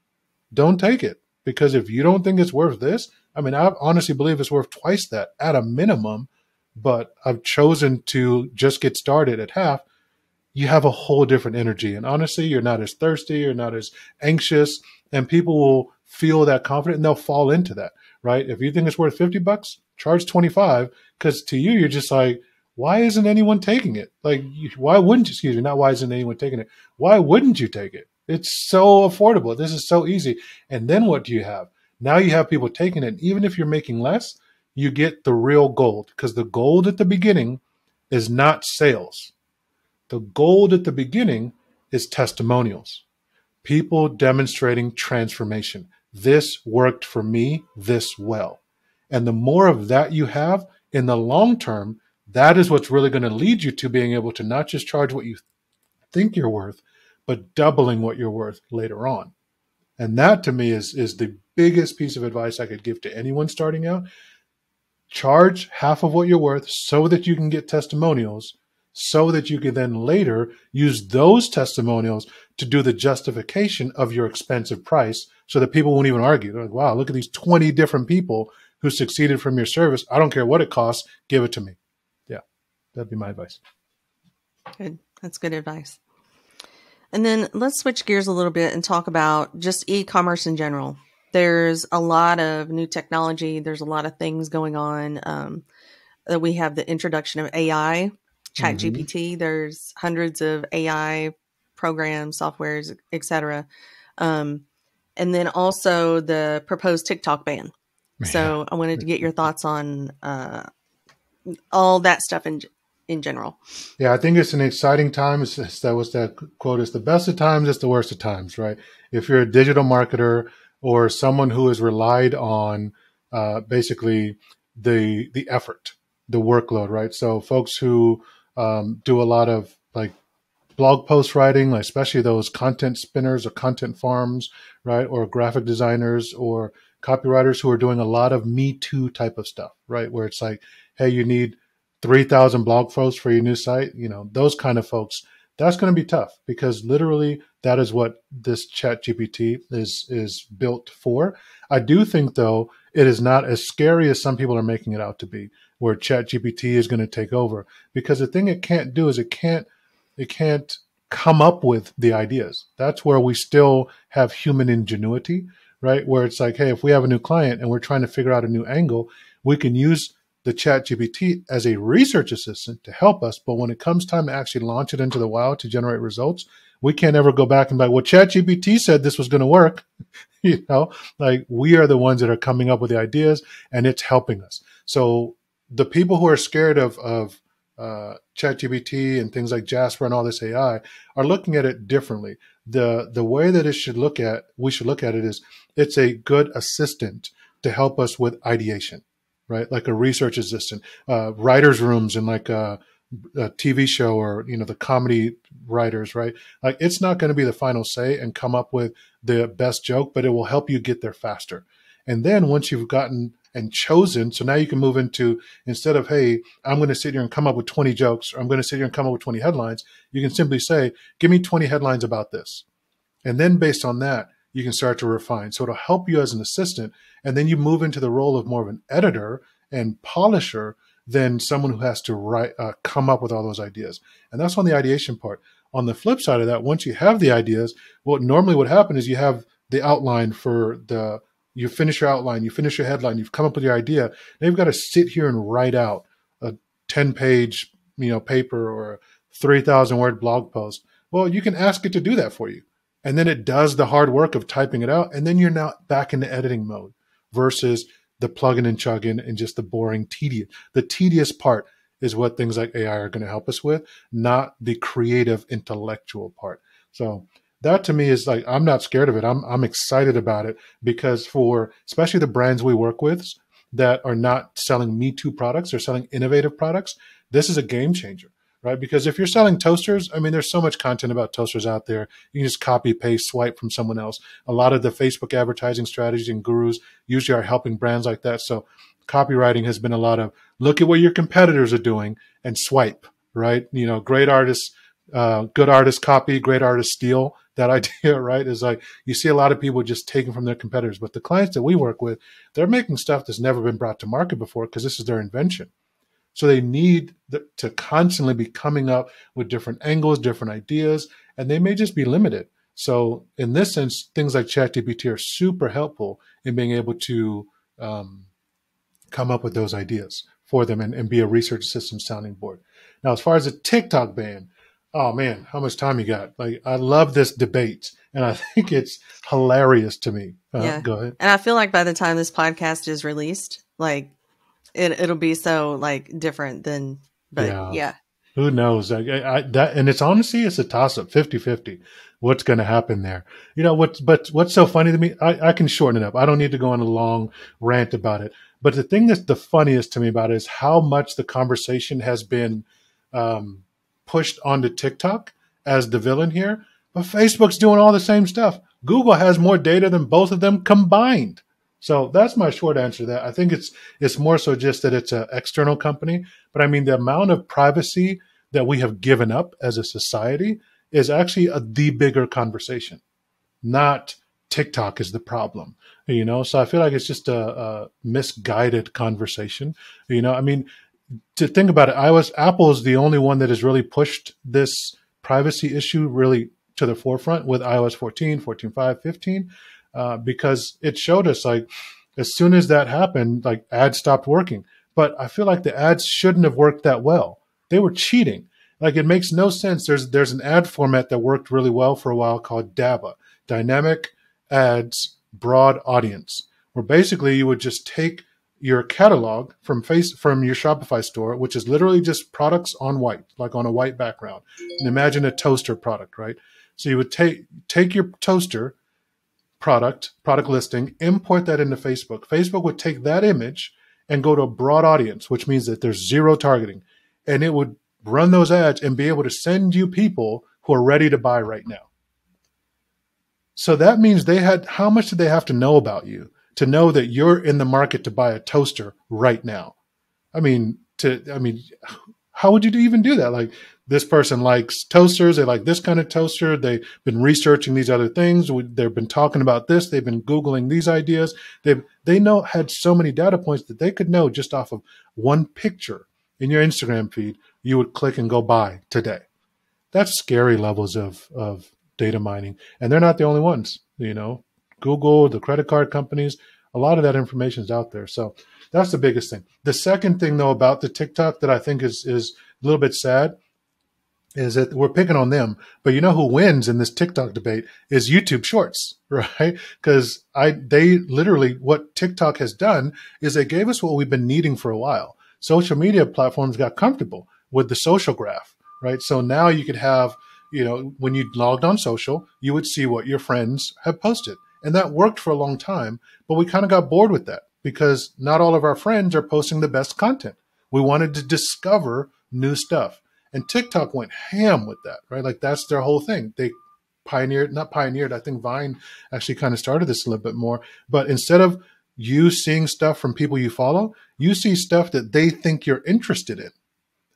don't take it. Because if you don't think it's worth this, I mean, I honestly believe it's worth twice that at a minimum, but I've chosen to just get started at half. You have a whole different energy. And honestly, you're not as thirsty, you're not as anxious, and people will feel that confident and they'll fall into that, right? If you think it's worth $50, charge 25, because to you, you're just like, why isn't anyone taking it? Like, why wouldn't you, excuse me, not why isn't anyone taking it? Why wouldn't you take it? It's so affordable. This is so easy. And then what do you have? Now you have people taking it. Even if you're making less, you get the real gold, because the gold at the beginning is not sales. The gold at the beginning is testimonials. People demonstrating transformation. This worked for me this well. And the more of that you have in the long term, that is what's really going to lead you to being able to not just charge what you think you're worth, but doubling what you're worth later on. And that to me is the biggest piece of advice I could give to anyone starting out. Charge half of what you're worth so that you can get testimonials, so that you can then later use those testimonials to do the justification of your expensive price, so that people won't even argue. They're like, wow, look at these 20 different people who succeeded from your service. I don't care what it costs. Give it to me. Yeah, that'd be my advice. Good. That's good advice. And then let's switch gears a little bit and talk about just e-commerce in general. There's a lot of new technology. There's a lot of things going on. We have the introduction of AI, ChatGPT. There's hundreds of AI programs, softwares, etc. And then also the proposed TikTok ban. So I wanted to get your thoughts on all that stuff in general. Yeah, I think it's an exciting time. That was that quote, it's the best of times, it's the worst of times, right? If you're a digital marketer or someone who has relied on basically the effort, the workload, right? So folks who do a lot of like blog post writing, especially those content spinners or content farms, right? Or graphic designers or copywriters who are doing a lot of Me Too type of stuff, right? Where it's like, hey, you need 3,000 blog posts for your new site, you know, those kind of folks, that's going to be tough, because literally that is what this ChatGPT is built for. I do think, though, it is not as scary as some people are making it out to be, where ChatGPT is going to take over, because the thing it can't do is it can't come up with the ideas. That's where we still have human ingenuity, right? Where it's like, hey, if we have a new client and we're trying to figure out a new angle, we can use the ChatGPT as a research assistant to help us. But when it comes time to actually launch it into the wild to generate results, we can't ever go back and be like, well, ChatGPT said this was going to work. You know, like, we are the ones that are coming up with the ideas, and it's helping us. So the people who are scared of ChatGPT and things like Jasper and all this AI are looking at it differently. The way that we should look at it is, it's a good assistant to help us with ideation, right? Like a research assistant, writers' rooms in like a TV show, or, you know, the comedy writers, right? Like, it's not going to be the final say and come up with the best joke, but it will help you get there faster. And then once you've gotten and chosen, so now you can move into, instead of, hey, I'm going to sit here and come up with 20 jokes, or I'm going to sit here and come up with 20 headlines, you can simply say, give me 20 headlines about this. And then based on that, you can start to refine. So it'll help you as an assistant. And then you move into the role of more of an editor and polisher, than someone who has to come up with all those ideas. And that's on the ideation part. On the flip side of that, once you have the ideas, what normally would happen is you have the outline you finish your outline, you finish your headline, you've come up with your idea. Now you've got to sit here and write out a 10-page, paper or a 3,000-word blog post. Well, you can ask it to do that for you. And then it does the hard work of typing it out. And then you're now back into editing mode versus the plugging and chugging and just the boring tedious. The tedious part is what things like AI are going to help us with, not the creative intellectual part. So that to me is like, I'm not scared of it. I'm excited about it because for especially the brands we work with that are not selling Me Too products, they're selling innovative products. This is a game changer, right? Because if you're selling toasters, I mean, there's so much content about toasters out there. You can just copy, paste, swipe from someone else. A lot of the Facebook advertising strategies and gurus usually are helping brands like that. So copywriting has been a lot of look at what your competitors are doing and swipe, right? Great artists, good artists copy, great artists steal. That idea, right, is like you see a lot of people just taking from their competitors. But the clients that we work with, they're making stuff that's never been brought to market before because this is their invention. So they need to constantly be coming up with different angles, different ideas, and they may just be limited. So in this sense, things like ChatGPT are super helpful in being able to come up with those ideas for them and be a research system sounding board. Now, as far as the TikTok ban, oh man, how much time you got? Like, I love this debate and I think it's hilarious to me. Yeah. Go ahead. And I feel like by the time this podcast is released, like it'll be so like different than, but yeah. Who knows? That, and it's honestly, it's a toss up 50-50. What's going to happen there? What's so funny to me? I can shorten it up. I don't need to go on a long rant about it. But the thing that's the funniest to me about it is how much the conversation has been, pushed onto TikTok as the villain here, but Facebook's doing all the same stuff. Google has more data than both of them combined. So that's my short answer to that. I think it's more so just that it's an external company, but I mean the amount of privacy that we have given up as a society is actually the bigger conversation, not TikTok is the problem. So I feel like it's just a misguided conversation. I mean, to think about it, Apple is the only one that has really pushed this privacy issue really to the forefront with iOS 14, 14.5, 15, because it showed us like as soon as that happened, like ads stopped working. But I feel like the ads shouldn't have worked that well. They were cheating. Like it makes no sense. There's an ad format that worked really well for a while called DABA, Dynamic Ads Broad Audience, where basically you would just take your catalog from your Shopify store, which is literally just products on white, like on a white background. And imagine a toaster product, right? So you would take your toaster product listing, import that into Facebook. Facebook would take that image and go to a broad audience, which means that there's zero targeting. And it would run those ads and be able to send you people who are ready to buy right now. So that means how much did they have to know about you to know that you're in the market to buy a toaster right now? I mean, how would you even do that? Like this person likes toasters. They like this kind of toaster. They've been researching these other things. They've been talking about this. They've been Googling these ideas. They had so many data points that they could know just off of one picture in your Instagram feed, you would click and go buy today. That's scary levels of data mining. And they're not the only ones, Google, the credit card companies, a lot of that information is out there. So that's the biggest thing. The second thing, though, about the TikTok that I think is a little bit sad is that we're picking on them. But who wins in this TikTok debate is YouTube Shorts, right? Because what TikTok has done is they gave us what we've been needing for a while. Social media platforms got comfortable with the social graph, right? So now you could have, when you logged on social, you would see what your friends have posted. And that worked for a long time, but we kind of got bored with that because not all of our friends are posting the best content. We wanted to discover new stuff. And TikTok went ham with that, right? Like that's their whole thing. They not pioneered, I think Vine actually kind of started this a little bit more, but instead of you seeing stuff from people you follow, you see stuff that they think you're interested in.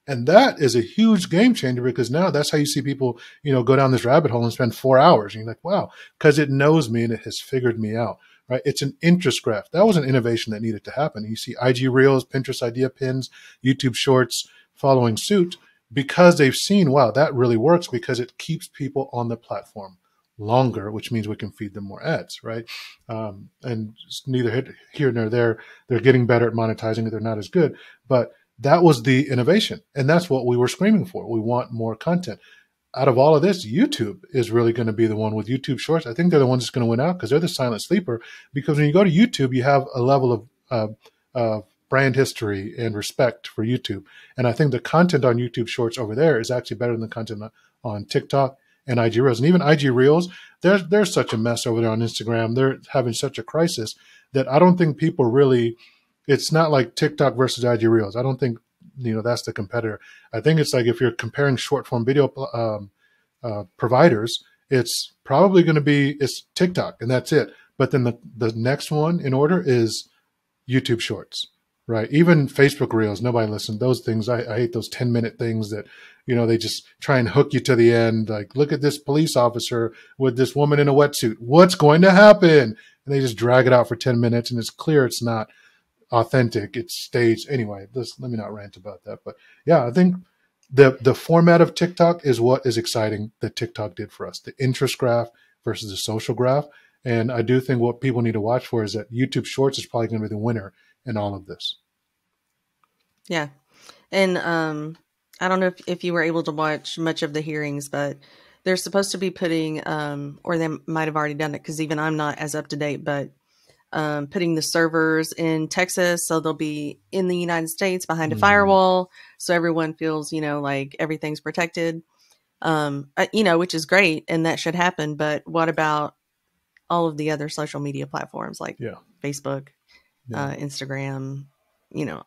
And that is a huge game changer because now that's how you see people, go down this rabbit hole and spend 4 hours. And you're like, wow, because it knows me and it has figured me out. right? It's an interest graph. That was an innovation that needed to happen. You see IG Reels, Pinterest Idea Pins, YouTube Shorts following suit because they've seen, wow, that really works because it keeps people on the platform longer, which means we can feed them more ads, right? And neither here nor there, they're getting better at monetizing it. They're not as good, but that was the innovation. And that's what we were screaming for. We want more content. Out of all of this, YouTube is really going to be the one with YouTube Shorts. I think they're the ones that's going to win out because they're the silent sleeper. Because when you go to YouTube, you have a level of brand history and respect for YouTube. And I think the content on YouTube Shorts over there is actually better than the content on TikTok and IG Reels. And even IG Reels, there's such a mess over there on Instagram. They're having such a crisis that I don't think people really, it's not like TikTok versus IG Reels. I don't think, that's the competitor. I think it's like if you're comparing short form video providers, it's probably going to be, it's TikTok and that's it. But then the next one in order is YouTube Shorts, right? Even Facebook Reels, nobody listens. Those things, I hate those 10-minute things that, they just try and hook you to the end. Like, look at this police officer with this woman in a wetsuit. What's going to happen? And they just drag it out for 10 minutes and it's clear it's not authentic. It's staged. Anyway, let me not rant about that. But yeah, I think the format of TikTok is what is exciting that TikTok did for us. The interest graph versus the social graph. And I do think what people need to watch for is that YouTube Shorts is probably going to be the winner in all of this. Yeah. And I don't know if you were able to watch much of the hearings, but they're supposed to be putting, or they might have already done it because even I'm not as up to date, but putting the servers in Texas. So they'll be in the United States behind a firewall. So everyone feels, like everything's protected, which is great. And that should happen. But what about all of the other social media platforms like Facebook, Instagram,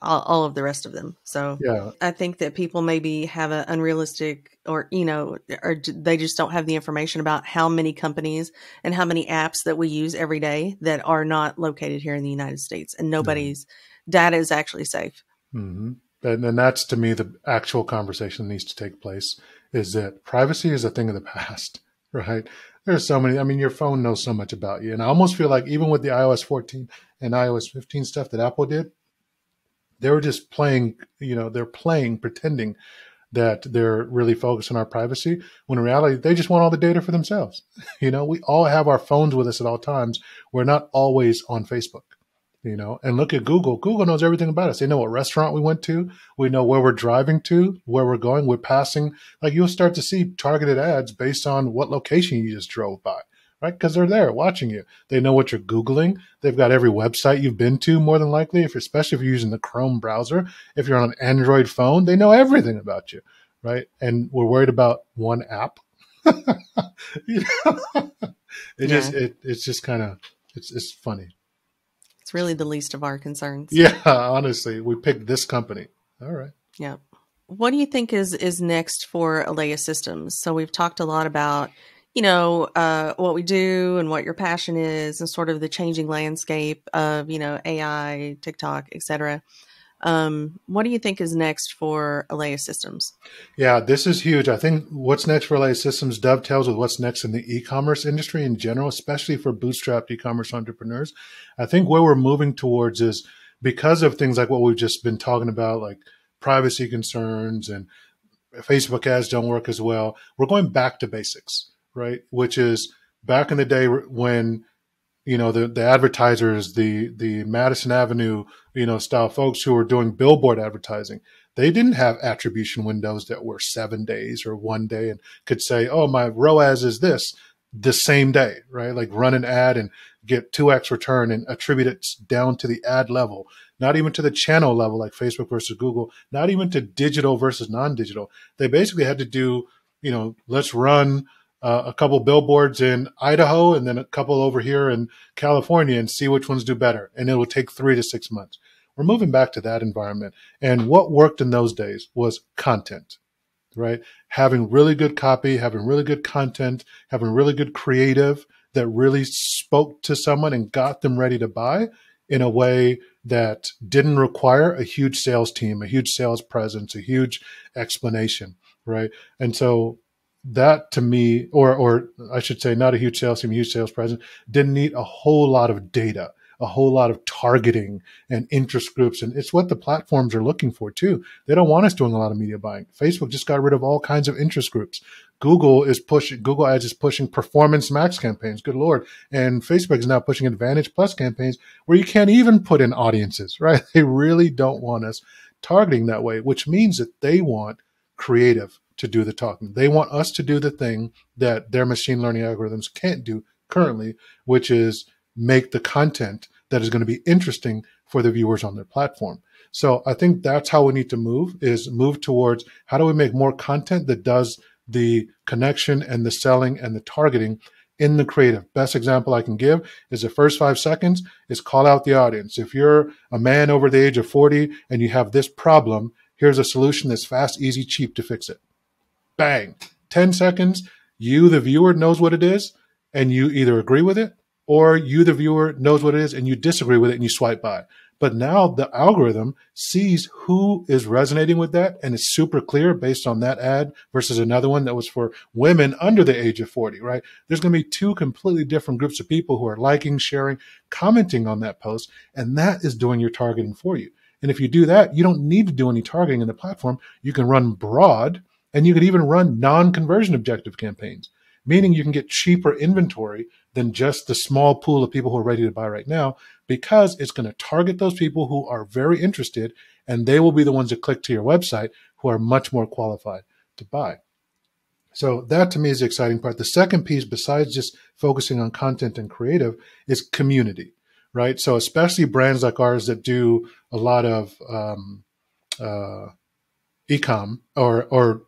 all of the rest of them. So I think that people maybe have an unrealistic or they just don't have the information about how many companies and how many apps that we use every day that are not located here in the United States and nobody's data is actually safe. Mm-hmm. And that's to me, the actual conversation that needs to take place is that privacy is a thing of the past, right? There's so many, your phone knows so much about you. And I almost feel like even with the iOS 14 and iOS 15 stuff that Apple did, they were just playing, pretending that they're really focused on our privacy, when in reality, they just want all the data for themselves. We all have our phones with us at all times. We're not always on Facebook, and look at Google. Google knows everything about us. They know what restaurant we went to. We know where we're driving to, where we're going. We're passing. Like, you'll start to see targeted ads based on what location you just drove by. Right? Because they're there watching you. They know what you're Googling. They've got every website you've been to, more than likely, especially if you're using the Chrome browser. If you're on an Android phone, they know everything about you, right? And we're worried about one app. It's just kind of, it's funny. It's really the least of our concerns. Yeah, honestly, we picked this company. All right. Yeah. What do you think is next for Eleyae Systems? So we've talked a lot about what we do and what your passion is and sort of the changing landscape of, AI, TikTok, et cetera. What do you think is next for Eleyae Systems? Yeah, this is huge. I think what's next for Eleyae Systems dovetails with what's next in the e-commerce industry in general, especially for bootstrapped e-commerce entrepreneurs. I think where we're moving towards is because of things like what we've just been talking about, like privacy concerns and Facebook ads don't work as well. We're going back to basics. Right, which is back in the day when the advertisers, the Madison Avenue style folks who were doing billboard advertising, they didn't have attribution windows that were 7 days or 1 day and could say, oh, my ROAS is this the same day, right? Like run an ad and get 2x return and attribute it down to the ad level, not even to the channel level like Facebook versus Google, not even to digital versus non-digital. They basically had to do, let's run a couple billboards in Idaho and then a couple over here in California and see which ones do better. And it will take 3 to 6 months. We're moving back to that environment. And what worked in those days was content, right? Having really good copy, having really good content, having really good creative that really spoke to someone and got them ready to buy in a way that didn't require a huge sales team, a huge sales presence, a huge explanation, right? And so that to me, or I should say, not a huge sales team, a huge sales presence, didn't need a whole lot of data, a whole lot of targeting and interest groups. And it's what the platforms are looking for too. They don't want us doing a lot of media buying. Facebook just got rid of all kinds of interest groups. Google Ads is pushing performance max campaigns. Good Lord. And Facebook is now pushing Advantage Plus campaigns where you can't even put in audiences, right? They really don't want us targeting that way, which means that they want creative to do the talking. They want us to do the thing that their machine learning algorithms can't do currently, which is make the content that is going to be interesting for the viewers on their platform. So I think that's how we need to move towards how do we make more content that does the connection and the selling and the targeting in the creative. Best example I can give is the first 5 seconds is call out the audience. If you're a man over the age of 40 and you have this problem, here's a solution that's fast, easy, cheap to fix it. Bang. 10 seconds, you, the viewer, knows what it is, and you either agree with it, or you, the viewer, knows what it is, and you disagree with it, and you swipe by. But now the algorithm sees who is resonating with that, and it's super clear based on that ad versus another one that was for women under the age of 40, right? There's going to be two completely different groups of people who are liking, sharing, commenting on that post, and that is doing your targeting for you. And if you do that, you don't need to do any targeting in the platform. You can run broad, and you could even run non-conversion objective campaigns, meaning you can get cheaper inventory than just the small pool of people who are ready to buy right now, because it's going to target those people who are very interested, and they will be the ones that click to your website who are much more qualified to buy. So that to me is the exciting part. The second piece, besides just focusing on content and creative, is community, right? So especially brands like ours that do a lot of e-com or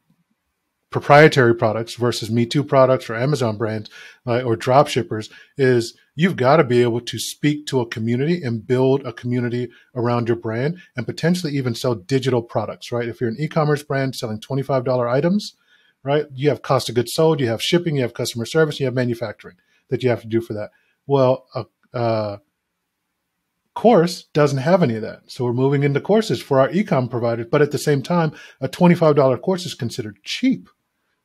proprietary products versus Me Too products or Amazon brands or drop shippers, is you've got to be able to speak to a community and build a community around your brand and potentially even sell digital products, right? If you're an e-commerce brand selling $25 items, right, you have cost of goods sold, you have shipping, you have customer service, you have manufacturing that you have to do for that. Well, a course doesn't have any of that. So we're moving into courses for our e-com providers, but at the same time, a $25 course is considered cheap.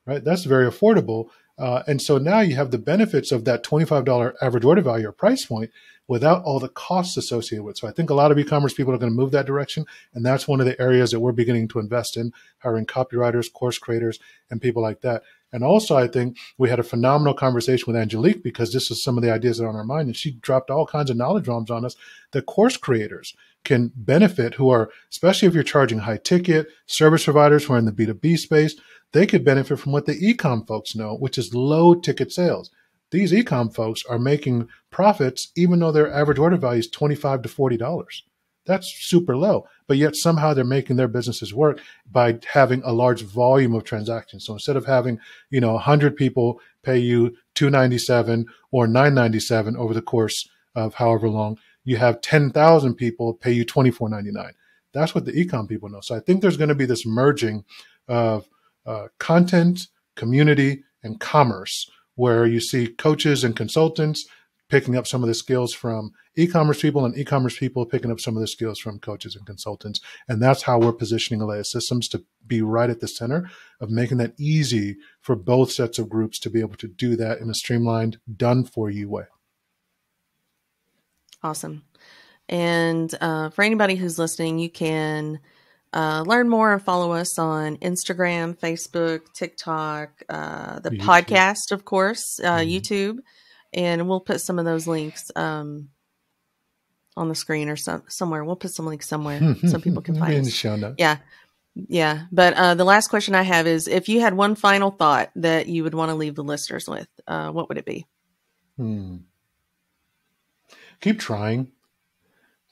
Right, that's very affordable. And so now you have the benefits of that $25 average order value or price point without all the costs associated with it. So I think a lot of e-commerce people are going to move that direction. And that's one of the areas that we're beginning to invest in, hiring copywriters, course creators, and people like that. And also, I think we had a phenomenal conversation with Angelique, because this is some of the ideas that are on our mind. And she dropped all kinds of knowledge bombs on us that course creators can benefit, who are, especially if you're charging high ticket, service providers who are in the B2B space, they could benefit from what the e-com folks know, which is low ticket sales. These e-com folks are making profits even though their average order value is $25 to $40. That's super low, but yet somehow they're making their businesses work by having a large volume of transactions. So instead of having, 100 people pay you $297 or $997 over the course of however long, you have 10,000 people pay you $24.99. That's what the e-com people know. So I think there's going to be this merging of content, community, and commerce, where you see coaches and consultants picking up some of the skills from e-commerce people and e-commerce people picking up some of the skills from coaches and consultants. And that's how we're positioning Eleyae Systems to be right at the center of making that easy for both sets of groups to be able to do that in a streamlined, done-for-you way. Awesome. And for anybody who's listening, you can learn more and follow us on Instagram, Facebook, TikTok, the YouTube podcast, of course, YouTube. And we'll put some of those links on the screen or somewhere. We'll put some links somewhere so people can find us. In the show notes. Yeah. Yeah. But the last question I have is, if you had one final thought that you would want to leave the listeners with, what would it be? Keep trying.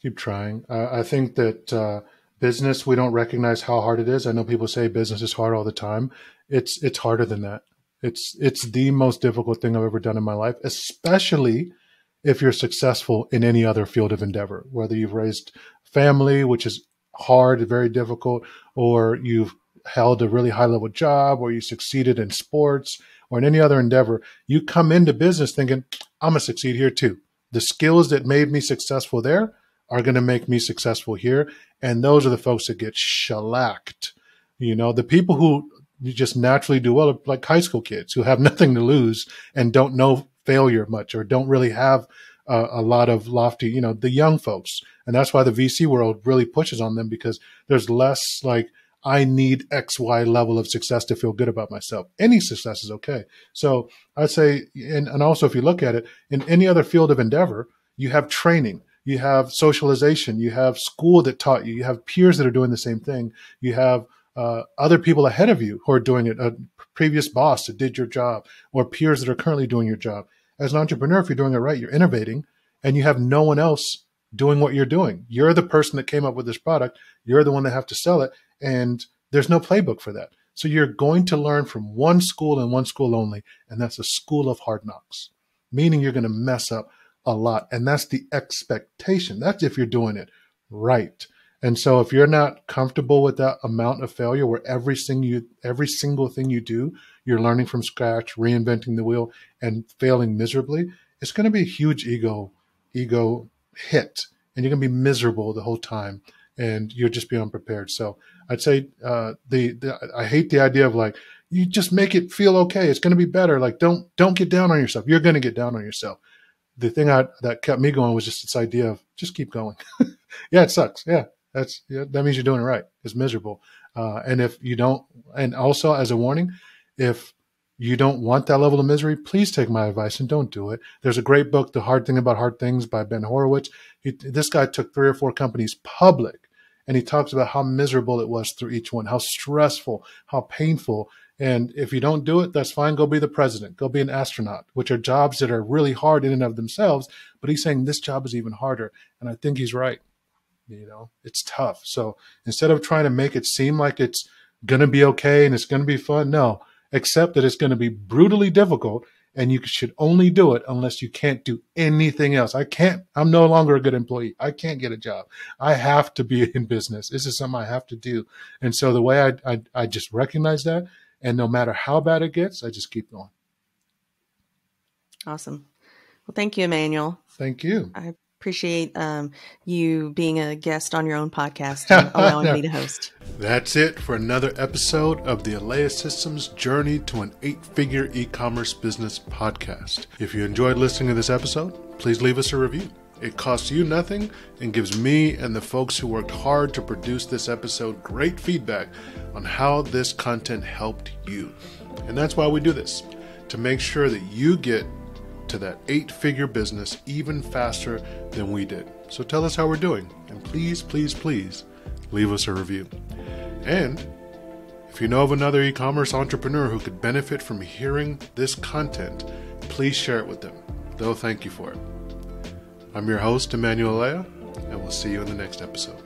Keep trying. I think that business, we don't recognize how hard it is. I know people say business is hard all the time. It's harder than that. It's the most difficult thing I've ever done in my life, especially if you're successful in any other field of endeavor, whether you've raised family, which is hard, very difficult, or you've held a really high level job, or you succeeded in sports or in any other endeavor. You come into business thinking, I'm going to succeed here too. The skills that made me successful there are going to make me successful here. And those are the folks that get shellacked. The people who you just naturally do well, like high school kids who have nothing to lose and don't know failure much, or don't really have a lot of lofty, the young folks. And that's why the VC world really pushes on them, because there's less like, I need XY level of success to feel good about myself. Any success is okay. So I'd say, and also if you look at it in any other field of endeavor, you have training, you have socialization, you have school that taught you, you have peers that are doing the same thing, you have other people ahead of you who are doing it, a previous boss that did your job, or peers that are currently doing your job. As an entrepreneur, if you're doing it right, you're innovating, and you have no one else doing what you're doing. You're the person that came up with this product. You're the one that have to sell it, and there's no playbook for that. So you're going to learn from one school and one school only, and that's a school of hard knocks, meaning you're going to mess up a lot. And that's the expectation. That's if you're doing it right. And so if you're not comfortable with that amount of failure, where every single thing you do, you're learning from scratch, reinventing the wheel, and failing miserably, it's going to be a huge ego hit, and you're going to be miserable the whole time, and you'll just be unprepared. So I'd say I hate the idea of like, you just make it feel okay, it's going to be better. Like, don't get down on yourself. You're going to get down on yourself. The thing that kept me going was just this idea of just keep going. Yeah, it sucks. Yeah. That means you're doing it right. It's miserable. And if you don't, and also as a warning, if you don't want that level of misery, please take my advice and don't do it. There's a great book, The Hard Thing About Hard Things by Ben Horowitz. This guy took 3 or 4 companies public, and he talks about how miserable it was through each one, how stressful, how painful. And if you don't do it, that's fine. Go be the president. Go be an astronaut, which are jobs that are really hard in and of themselves. But he's saying this job is even harder. And I think he's right. It's tough. So instead of trying to make it seem like it's going to be okay and it's going to be fun, no, accept that it's going to be brutally difficult, and you should only do it unless you can't do anything else. I'm no longer a good employee. I can't get a job. I have to be in business. This is something I have to do. And so the way I just recognize that, and no matter how bad it gets, I just keep going. Awesome. Well, thank you, Emmanuel. Thank you. I appreciate you being a guest on your own podcast and allowing me to host. That's it for another episode of the Eleyae Systems Journey to an 8-Figure E-Commerce Business podcast. If you enjoyed listening to this episode, please leave us a review. It costs you nothing and gives me and the folks who worked hard to produce this episode great feedback on how this content helped you. And that's why we do this, to make sure that you get to that 8-figure business even faster than we did. So tell us how we're doing, and please, please, please leave us a review. And if you know of another e-commerce entrepreneur who could benefit from hearing this content, please share it with them. They'll thank you for it. I'm your host, Emmanuel Eleyae, and we'll see you in the next episode.